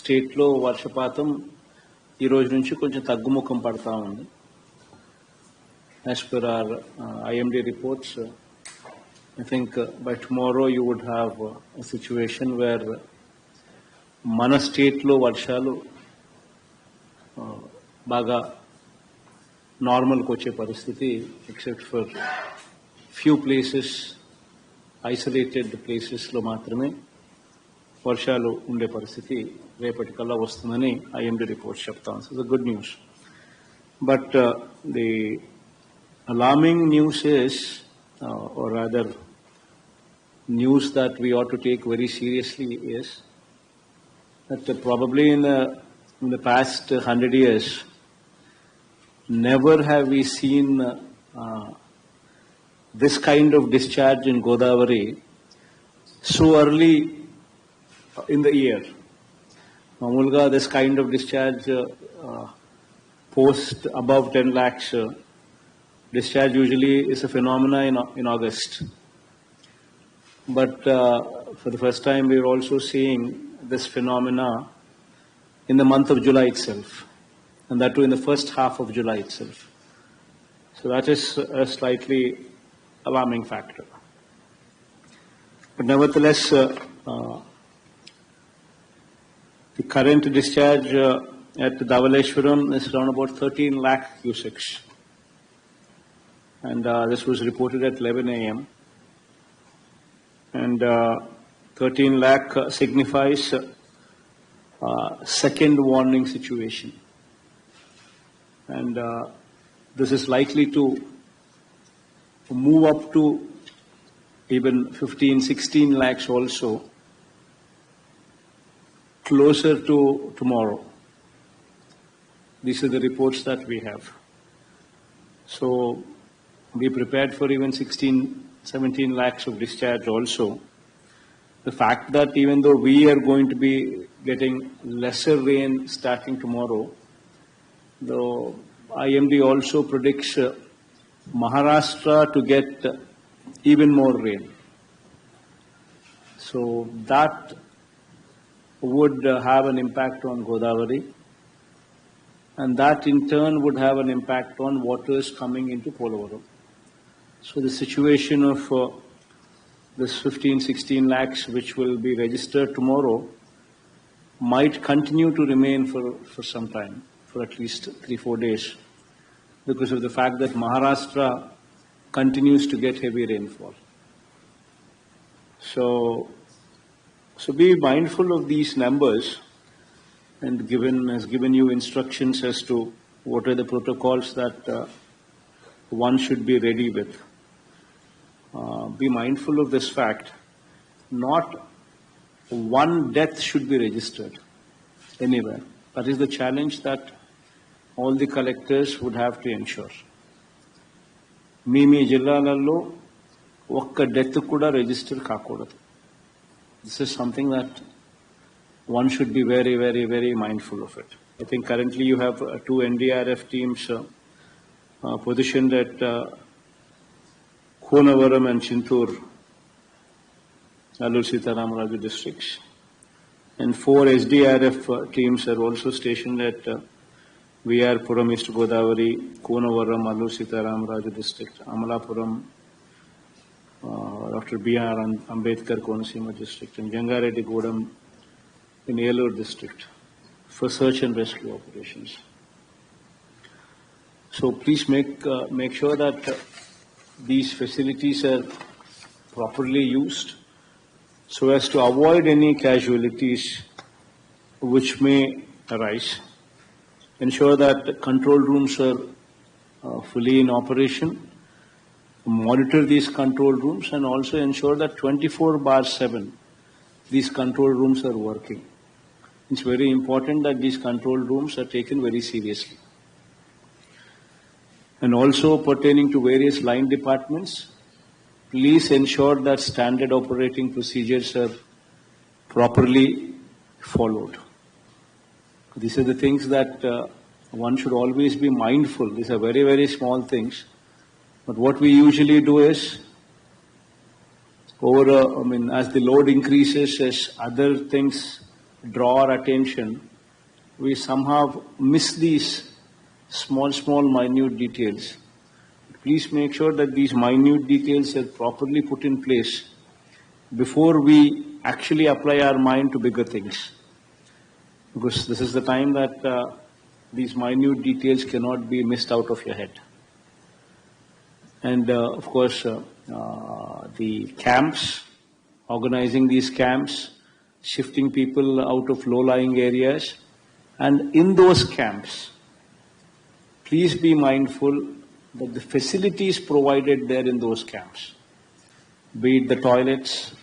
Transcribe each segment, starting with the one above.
స్టేట్లో వర్షపాతం ఈ రోజు నుంచి కొంచెం తగ్గుముఖం పడతా ఉంది. As per our IMD reports, I think by tomorrow you would have a situation where మన స్టేట్లో వర్షాలు బాగా నార్మల్కి వచ్చే పరిస్థితి, except for few places, isolated ప్లేసెస్లో మాత్రమే వర్షాలు ఉండే పరిస్థితి రేపటికల్లా వస్తుందని ఐఎండీ రిపోర్ట్స్ చెప్తాను. So the good news. But the alarming news is, or rather news that we ought to take very seriously is that probably in the past 100 years, never have we seen this kind of discharge in Godavari so early in the year. Mamulga, this kind of discharge post above 10 lakhs discharge usually is a phenomena in August. But for the first time, we are also seeing this phenomena in the month of July itself, and that too in the first half of July itself. So that is a slightly alarming factor. But nevertheless, the current discharge at Dhavaleshwaram is around about 13 lakh cusecs. And this was reported at 11 a.m. And 13 lakh signifies second warning situation. And this is likely to move up to even 15, 16 lakhs also closer to tomorrow. These are the reports that we have. So be prepared for even 16, 17 lakhs of discharge also. The fact that even though we are going to be getting lesser rain starting tomorrow, the IMD also predicts Maharashtra to get even more rain. So that would have an impact on Godavari, and that in turn would have an impact on waters coming into Polavaram. So the situation of this 15, 16 lakhs which will be registered tomorrow might continue to remain for some time, for at least 3-4 days, because of the fact that Maharashtra continues to get heavy rainfall. So be mindful of these numbers, and has given you instructions as to what are the protocols that one should be ready with. Be mindful of this fact. Not one death should be registered anywhere. That is the challenge that all the collectors would have to ensure. మీ జిల్లాలలో ఒక్క death కూడా register కాకూడదు. This is something that one should be very, very, very mindful of it. I think currently you have 2 NDRF teams positioned at Konavaram and Chintur, Allur Sitaramraju districts. And 4 SDRF teams are also stationed at VRpuram, East Godavari, Konavaram, Allur Sitaramraju district, Amalapuram, Dr. B.R. Ambedkar Konaseema district, and Jangareddy Godam in Elur district for search and rescue operations. So please make sure that these facilities are properly used so as to avoid any casualties which may arise. Ensure that control rooms are fully in operation. Monitor these control rooms and also ensure that 24/7 these control rooms are working. It's very important that these control rooms are taken very seriously. And also pertaining to various line departments, please ensure that standard operating procedures are properly followed. These are the things that one should always be mindful. These are very, very small things. But what we usually do is, as the load increases, as other things draw our attention, we somehow miss these small, minute details. Please make sure that these minute details are properly put in place before we actually apply our mind to bigger things. Because this is the time that these minute details cannot be missed out of your head. And of course, the camps, organizing these camps, shifting people out of low-lying areas, and in those camps, please be mindful that the facilities provided there in those camps, be it the toilets,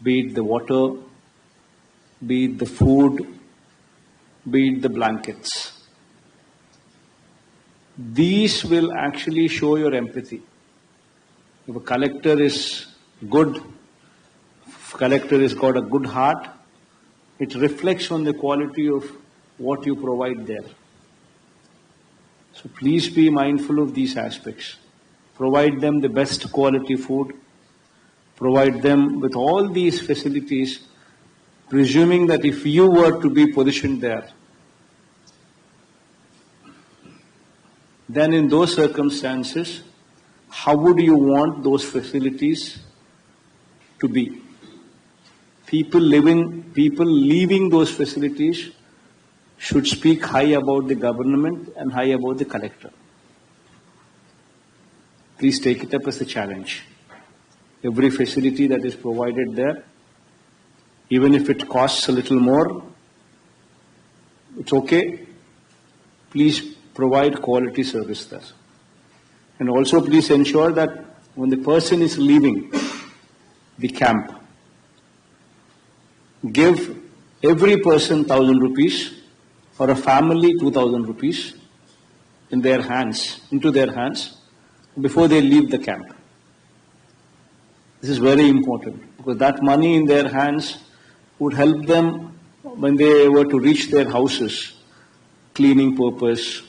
be it the water, be it the food, be it the blankets. These will actually show your empathy. If a collector is good, if a collector has got a good heart, it reflects on the quality of what you provide there. So please be mindful of these aspects. Provide them the best quality food. Provide them with all these facilities, presuming that if you were to be positioned there, then in those circumstances, how would you want those facilities to be? People leaving those facilities should speak high about the government and high about the collector. Please take it up as a challenge. Every facility that is provided there, even if it costs a little more, it's okay. Please provide quality service there. And also please ensure that when the person is leaving the camp, give every person 1,000 rupees or a family 2,000 rupees into their hands before they leave the camp. This is very important because that money in their hands would help them when they were to reach their houses, cleaning purpose,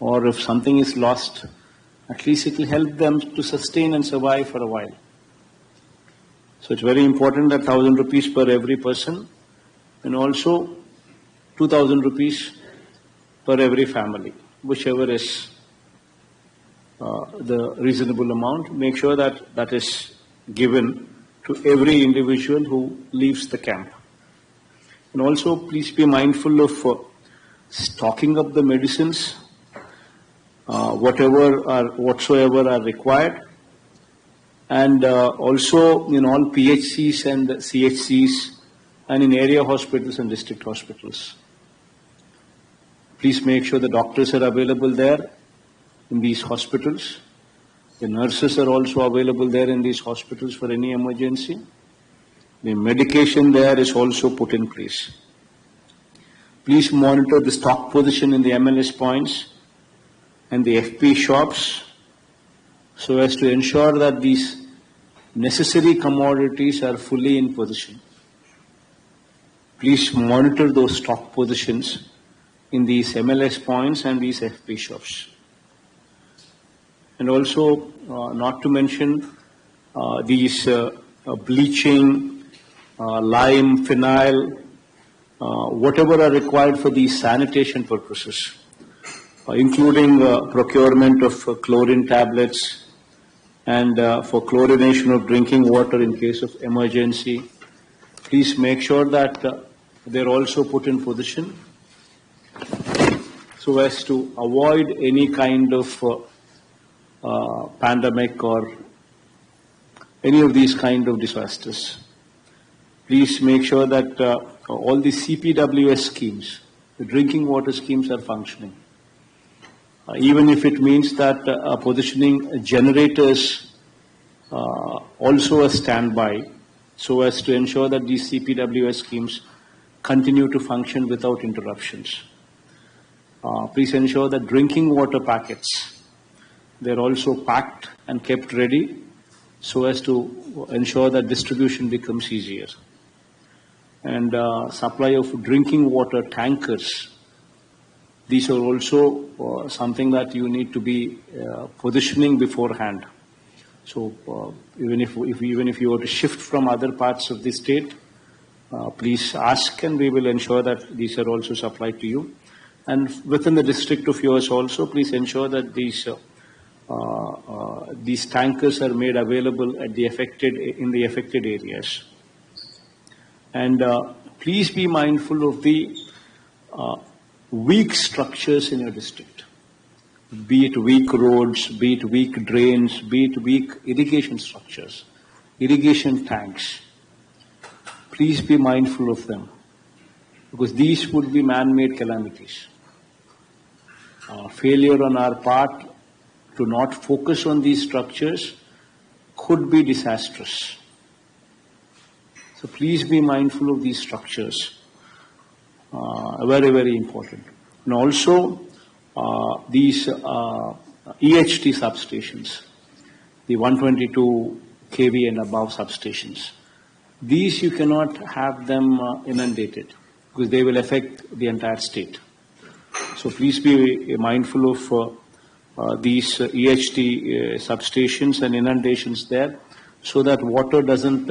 or if something is lost, at least it will help them to sustain and survive for a while. So it's very important that 1,000 rupees per every person and also 2,000 rupees per every family, whichever is the reasonable amount. Make sure that that is given to every individual who leaves the camp. And also please be mindful of stocking up the medicines, whatsoever are required, and also in all PHCs and CHCs and in area hospitals and district hospitals. Please make sure the doctors are available there in these hospitals. The nurses are also available there in these hospitals for any emergency. The medication there is also put in place. Please monitor the stock position in the MLS points and the FP shops so as to ensure that these necessary commodities are fully in position. Please monitor those stock positions in these MLS points and these FP shops. And also, not to mention these bleaching, lime, phenyl, whatever are required for these sanitation purposes, including procurement of chlorine tablets and for chlorination of drinking water in case of emergency. Please make sure that they're also put in position so as to avoid any kind of pandemic or any of these kind of disasters. Please make sure that all the CPWS schemes, the drinking water schemes, are functioning. Even if it means that positioning generators also a standby so as to ensure that these CPWS schemes continue to function without interruptions. Please ensure that drinking water packets, they're also packed and kept ready so as to ensure that distribution becomes easier. And supply of drinking water tankers, these are also something that you need to be positioning beforehand. So even if you were to shift from other parts of the state, please ask and we will ensure that these are also supplied to you. And within the district of yours also, please ensure that these tankers are made available in the affected areas. And please be mindful of the weak structures in your district, be it weak roads, be it weak drains, be it weak irrigation structures, irrigation tanks. Please be mindful of them, because these would be man-made calamities. Failure on our part to not focus on these structures could be disastrous. So please be mindful of these structures. Very, very important. And also these EHT substations, the 122 kV and above substations. These you cannot have them inundated, because they will affect the entire state. So please be mindful of these EHT substations and inundations there, so that water doesn't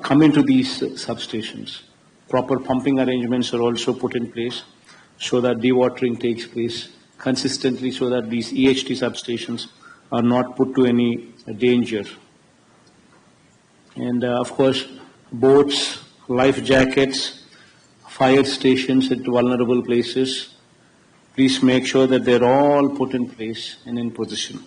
come into these substations. Proper pumping arrangements are also put in place so that dewatering takes place consistently, so that these EHT substations are not put to any danger. And of course, boats, life jackets, fire stations at vulnerable places, please make sure that they're all put in place and in position.